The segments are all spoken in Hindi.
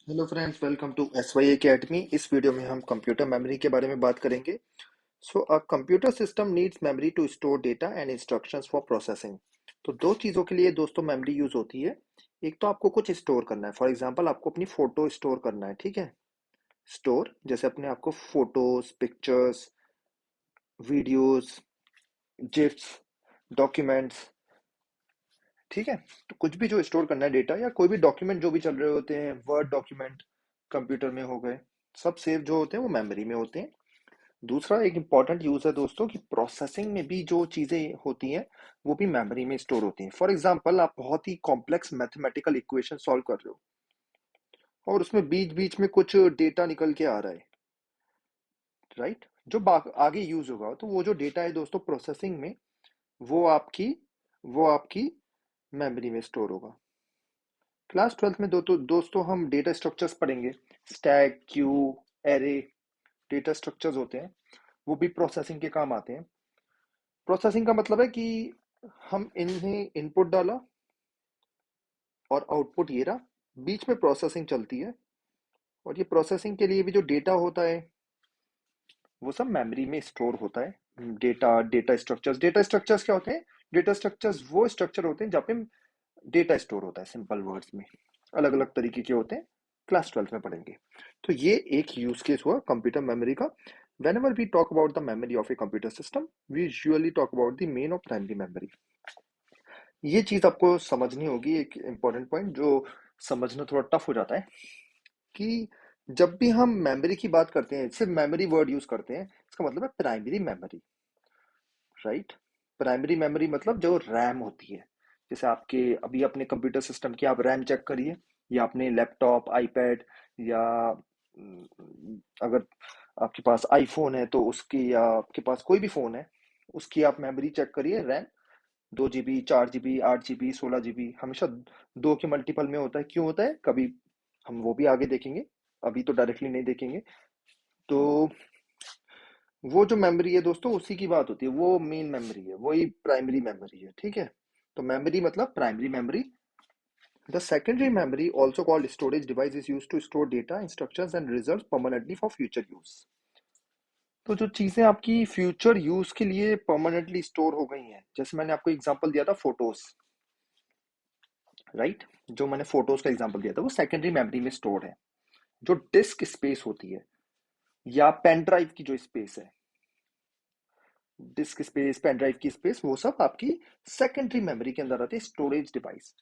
Hello friends, welcome to S Y academy. इस वीडियो में हम कंप्यूटर मेमोरी के बारे में बात करेंगे। So a computer system needs memory to store data and instructions for processing. तो दो चीज़ों के लिए दोस्तों मेमोरी यूज होती है। एक तो आपको कुछ स्टोर करना है, फॉर एग्जांपल आपको अपनी फोटो स्टोर करना है, ठीक है। स्टोर जैसे अपने आपको photos, pictures, videos, zips, documents, ठीक है। तो कुछ भी जो स्टोर करना है डेटा या कोई भी डॉक्यूमेंट जो भी चल रहे होते हैं, वर्ड डॉक्यूमेंट कंप्यूटर में हो गए, सब सेव जो होते हैं वो मेमोरी में होते हैं। दूसरा एक इंपॉर्टेंट यूज है दोस्तों कि प्रोसेसिंग में भी जो चीजें होती हैं वो भी मेमोरी में स्टोर होती हैं। फॉर एग्जांपल आप बहुत ही कॉम्प्लेक्स मैथमेटिकल इक्वेशन सॉल्व कर रहे हो और उसमें बीच बीच में कुछ डेटा निकल के आ रहा है, राइट, जो आगे यूज होगा। तो वो जो डेटा है दोस्तों प्रोसेसिंग में, वो आपकी वो आपकी मेमोरी में स्टोर होगा। क्लास 12th में दोस्तों हम डेटा स्ट्रक्चर्स पढ़ेंगे। Stack, Q, array, data structures होते हैं, वो भी प्रोसेसिंग के काम आते हैं। प्रोसेसिंग का मतलब है कि हम इन्हें इनपुट डाला और आउटपुट ये रहा, बीच में प्रोसेसिंग चलती है। और ये प्रोसेसिंग के लिए भी जो डेटा होता है वो सब मेमोरी में स्टोर होता है। डेटा स्ट्रक्चर्स क्या होते हैं? डेटा स्ट्रक्चर्स वो स्ट्रक्चर होते हैं जहाँ पे डेटा स्टोर होता है, सिंपल वर्ड्स में। अलग अलग तरीके के होते हैं, क्लास 12th में पढ़ेंगे। तो ये एक यूज केस हुआ कंप्यूटर मेमोरी का। whenever we talk about the memory of a computer system, we usually talk about the main or primary memory। ये चीज आपको समझनी होगी, एक इंपॉर्टेंट पॉइंट जो समझना थोड़ा टफ हो जाता है, कि जब भी हम मेमोरी की बात करते हैं, सिर्फ मेमोरी वर्ड यूज करते हैं, इसका मतलब है primary memory, right. Primary memory मतलब जो रैम होती है। जैसे आपके अभी अपने कंप्यूटर सिस्टम की आप रैम चेक करिए, या अपने लैपटॉप, आईपैड, या अगर आपके पास आईफोन है तो उसकी, या आपके पास कोई भी फोन है उसकी आप मेमोरी चेक करिए, RAM. 2 GB, 4 GB, 8 GB, 16 GB, हमेशा दो के मल्टीपल में होता है। क्यों होता है कभी, हम वो भी आगे देखेंगे, अभी तो डायरेक्टली नहीं देखेंगे। तो वो जो मेमोरी है दोस्तों उसी की बात होती है, वो मेन मेमोरी है, वही प्राइमरी मेमोरी है, ठीक है। तो मेमोरी मतलब primary memory. The secondary memory, also called storage device, is use to store data, instructions and result permanently for future use. तो जो चीजें आपकी फ्यूचर यूज के लिए परमानेंटली स्टोर हो गई हैं, जैसे मैंने आपको एग्जांपल दिया था फोटोज, राइट। जो मैंने फोटोज का एग्जांपल दिया था वो सेकेंडरी मेमोरी में स्टोर है। जो डिस्क स्पेस होती है या पेन ड्राइव की जो स्पेस है, डिस्क स्पेस, पेन ड्राइव की स्पेस, वो सब आपकी सेकेंडरी मेमोरी के अंदर आती है, स्टोरेज डिवाइस।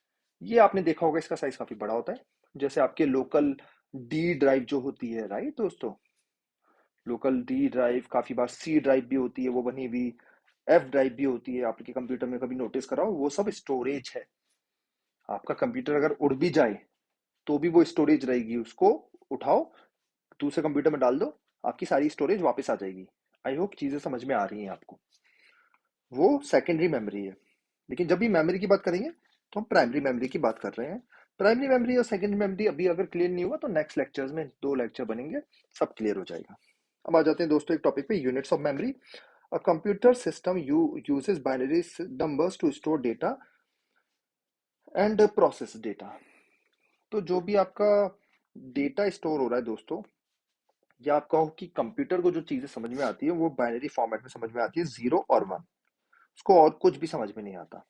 ये आपने देखा होगा, इसका साइज काफी बड़ा होता है। जैसे आपके लोकल डी ड्राइव जो होती है, राइट दोस्तों, लोकल डी ड्राइव, काफी बार सी ड्राइव भी होती है वो बनी हुई, एफ ड्राइव भी होती है। आपके कंप्यूटर में कभी नोटिस कराओ, वो सब स्टोरेज है। आपका कंप्यूटर अगर उड़ भी जाए तो भी वो स्टोरेज रहेगी, उसको उठाओ, दूसरे कंप्यूटर में डाल दो, आपकी सारी स्टोरेज वापस आ जाएगी। आई होप चीजें समझ में आ रही हैं आपको। वो सेकेंडरी मेमोरी है। लेकिन जब भी मेमोरी की बात करेंगे तो हम प्राइमरी मेमोरी की बात कर रहे हैं। प्राइमरी मेमोरी और सेकेंडरी मेमोरी अभी अगर क्लियर नहीं हुआ तो नेक्स्ट लेक्चर्स में 2 लेक्चर बनेंगे, सब क्लियर हो जाएगा। अब आ जाते हैं दोस्तों एक टॉपिक पे, units of memory. A computer system uses binary numbers to store data and process data. तो जो भी आपका डेटा स्टोर हो रहा है दोस्तों, या आप कहो कि कंप्यूटर को जो चीजें समझ में आती है वो बाइनरी फॉर्मेट में समझ में आती है, 0 और 1। उसको और कुछ भी समझ में नहीं आता।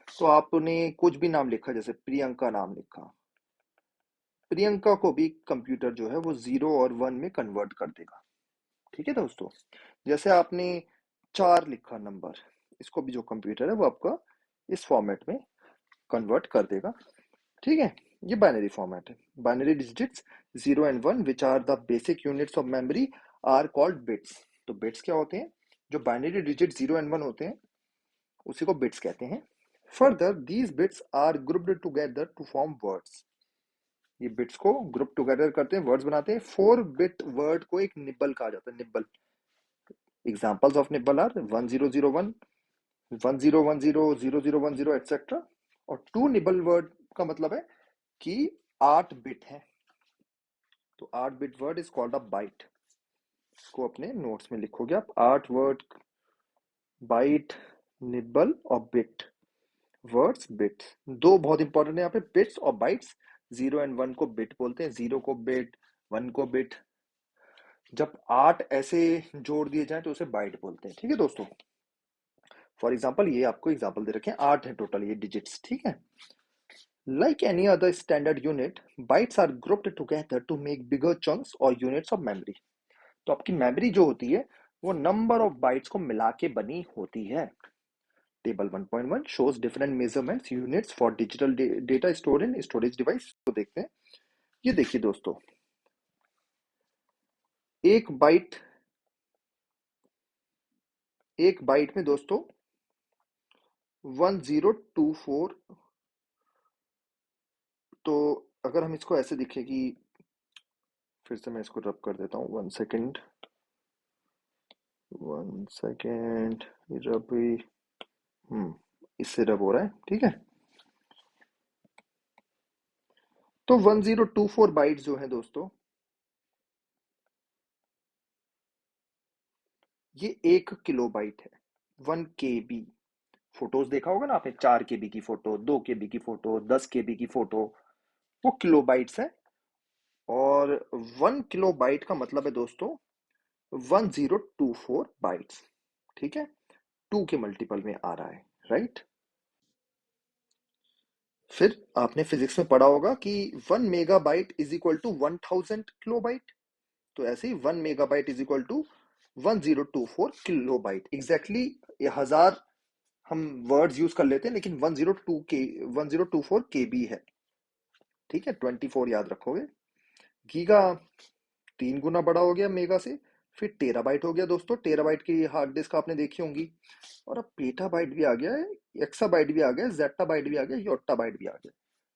तो आपने कुछ भी नाम लिखा, जैसे प्रियंका नाम लिखा, प्रियंका को भी कंप्यूटर जो है वो 0 और 1 में कन्वर्ट कर देगा, ठीक है दोस्तों। जैसे आपने 4 लिखा नंबर, इसको भी जो कंप्यूटर है वो आपका इस फॉर्मेट में कन्वर्ट कर देगा, ठीक है। ये बाइनरी फॉर्मेट है। Binary digits 0 and 1 which are the basic units of memory are called bits. तो बिट्स क्या होते हैं? जो बाइनरी डिजिट 0 and 1 होते हैं उसी को बिट्स कहते हैं। Further these bits are grouped together to form words. ये बिट्स को ग्रुप टुगेदर करते हैं, वर्ड्स बनाते हैं। 4 बिट वर्ड को एक निब्बल कहा जाता है, nibble. Examples of nibble are 1001, 1010, 0010 etcetera. और 2 निब्बल वर्ड का मतलब है कि 8 बिट है, तो 8 bit word is called a byte. इसको अपने नोट्स में लिखोगे आप, 8 वर्ड, बाइट, निब्बल और बिट। वर्ड्स, बिट्स, दो बहुत इंपॉर्टेंट है यहाँ पे, बिट्स और बाइट्स। जीरो एंड वन को बिट बोलते हैं, जीरो को बिट, वन को बिट। जब 8 ऐसे जोड़ दिए जाए तो उसे बाइट बोलते हैं। ठीक है दोस्तों, फॉर एग्जाम्पल ये आपको एग्जाम्पल दे रखे हैं, 8 है टोटल ये डिजिट्स। ठीक है, like any other standard unit, bytes are grouped together to make bigger chunks और यूनिट्स ऑफ मेमोरी। तो आपकी मेमोरी जो होती है वो नंबर ऑफ बाइट्स को मिला के बनी होती है। Table 1.1 shows different measurements units for digital data stored in storage device। तो देखते हैं, ये देखिए दोस्तों, एक बाइट, एक बाइट में दोस्तों 1024। तो अगर हम इसको ऐसे दिखे कि, फिर से मैं इसको रब कर देता हूँ, 1 सेकेंड, 1 सेकेंड, रब भी, इससे रब हो रहा है। ठीक है, तो 1024 बाइट जो है दोस्तों, ये 1 किलोबाइट है। 1 KB। फोटोज देखा होगा ना आपने, 4 KB की फोटो, 2 KB की फोटो, 10 KB की फोटो, वो किलोबाइट्स है। और 1 किलोबाइट का मतलब है दोस्तों 1024 बाइट्स। ठीक है, 2 के मल्टीपल में आ रहा है, राइट। फिर आपने फिजिक्स में पढ़ा होगा कि 1 megabyte is equal to 1000 kilobyte. तो ऐसे ही 1 megabyte is equal to 1024 kilobyte. Exactly 1000 हम वर्ड्स यूज कर लेते हैं, लेकिन 1024 KB है। ठीक है, 24 याद रखोगे। गीगा 3 गुना बड़ा हो गया मेगा से। फिर टेराबाइट हो गया दोस्तों, टेराबाइट की हार्ड डिस्क आपने देखी होंगी। और अब पेटाबाइट भी आ गया है, एक्साबाइट भी आ गया, जेटाबाइट भी आ गया, योट्टाबाइट भी आ गया।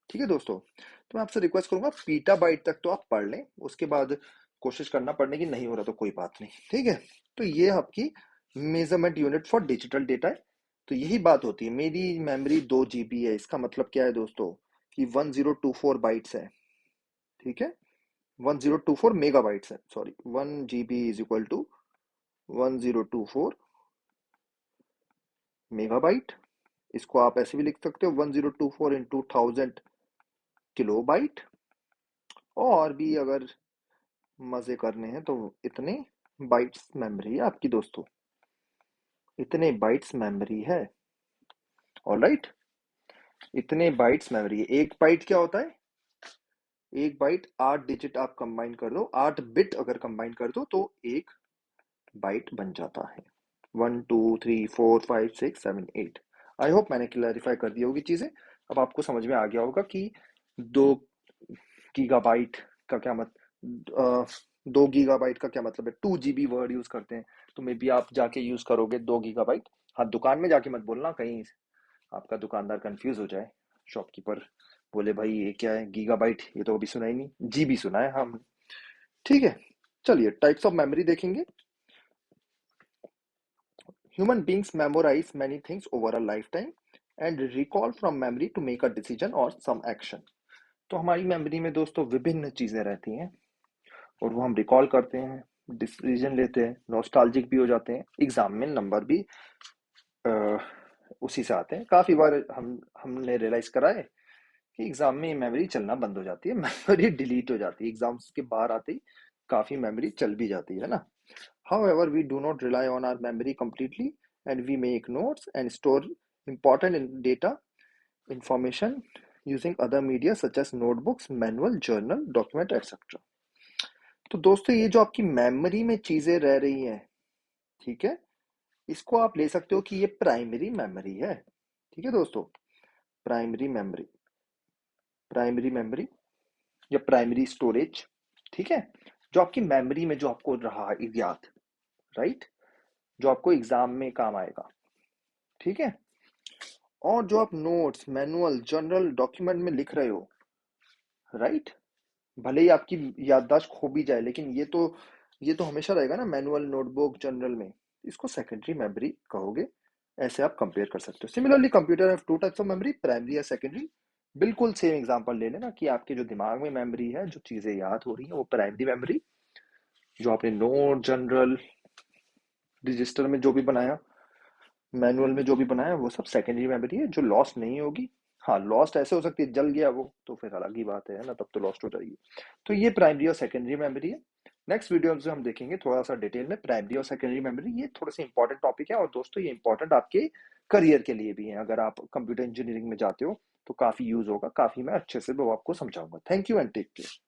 ठीक है दोस्तों, तो मैं आपसे रिक्वेस्ट करूंगा पीटाबाइट तक तो आप पढ़ लें, उसके बाद कोशिश करना पढ़ने की, नहीं हो रहा तो कोई बात नहीं। ठीक है, तो ये आपकी measurement unit for digital data है। तो यही बात होती है, मेरी मेमोरी 2 GB है, इसका मतलब क्या है दोस्तों कि 1024 बाइट्स है। ठीक है, 1024 मेगाबाइट्स है, sorry, 1 GB is equal to 1024 megabyte. इसको आप ऐसे भी लिख सकते हो, 1024 इंटू 1000 किलोबाइट। और भी अगर मजे करने हैं तो इतने बाइट्स मेमोरी है आपकी दोस्तों, इतने बाइट्स मेमोरी है। ऑलराइट, इतने बाइट्स मेमोरी है। एक बाइट क्या होता है, एक बाइट 8 डिजिट आप कंबाइन कर दो, 8 बिट अगर कंबाइन कर दो तो एक बाइट बन जाता है। 1 2 3 4 5 6 7 8। आई होप मैंने क्लैरिफाई कर दी होगी चीजें। अब आपको समझ में आ गया होगा कि 2 गीगाबाइट का क्या मतलब, 2 गीगाबाइट का क्या मतलब है। 2 GB वर्ड यूज करते हैं, तो मे बी आप जाके यूज करोगे 2 गीगाबाइट। हाँ, दुकान में जाके मत बोलना, कहीं आपका दुकानदार कंफ्यूज हो जाए, शॉपकीपर बोले भाई ये क्या है गीगाबाइट, ये तो अभी सुना ही नहीं, जीबी सुना है हम। ठीक है, चलिए टाइप्स ऑफ मेमोरी देखेंगे। Human beings memorize many things over a lifetime and recall from memory to make a decision or some action। तो हमारी मेमोरी में दोस्तों विभिन्न चीजें रहती हैं और वो हम रिकॉल करते हैं, डिसीजन लेते हैं, नॉस्टैल्जिक भी हो जाते हैं, एग्जाम में नंबर भी अ, उसी से आते हैं। काफी बार हमने रियलाइज करा है कि एग्जाम में मेमोरी चलना बंद हो जाती है, मेमोरी डिलीट हो जाती है, एग्जाम्स के बाहर आते ही काफी मेमोरी चल भी जाती है ना। However, we do not rely on our memory completely, and we make notes and store important data information using other media such as notebooks, manual, journal, document, etc। तो दोस्तों ये जो आपकी मेमोरी में चीजें रह रही हैं, ठीक है, इसको आप ले सकते हो कि ये प्राइमरी मेमोरी है। ठीक है दोस्तों, प्राइमरी मेमोरी, प्राइमरी मेमोरी या प्राइमरी स्टोरेज। ठीक है, जो आपकी मेमोरी में जो आपको रहा याद, राइट, जो आपको एग्जाम में काम आएगा। ठीक है, और जो आप नोट्स, मैनुअल, जर्नल, डॉक्यूमेंट में लिख रहे हो, राइट, भले ही आपकी याददाश्त खो भी जाए, लेकिन ये तो हमेशा रहेगा ना, मैनुअल, नोटबुक, जर्नल में। इसको सेकेंडरी मेमोरी कहोगे। ऐसे आप कंपेयर कर सकते हो। Similarly computer have 2 types of memory, primary या सेकेंडरी। बिल्कुल सेम एग्जांपल ले लेना कि आपके जो दिमाग में मेमोरी है, जो चीजें याद हो रही हैं, वो प्राइमरी मेमोरी। जो आपने नोट, जर्नल, रजिस्टर में जो भी बनाया, मैनुअल में जो भी बनाया, वो सब सेकेंडरी मेमोरी है, जो लॉस नहीं होगी। हाँ, लॉस्ट ऐसे हो सकती है, जल गया वो तो फिर अलग ही बात है ना, तब तो लॉस्ट हो जाएगी। तो ये प्राइमरी और सेकेंडरी मेमोरी है। नेक्स्ट वीडियो में हम देखेंगे थोड़ा सा डिटेल में प्राइमरी और सेकेंडरी मेमोरी। ये थोड़े से इंपॉर्टेंट टॉपिक है, और दोस्तों ये इंपॉर्टेंट आपके करियर के लिए भी है। अगर आप कंप्यूटर इंजीनियरिंग में जाते हो तो काफी यूज होगा, काफी मैं अच्छे से वो आपको समझाऊंगा। Thank you and take care.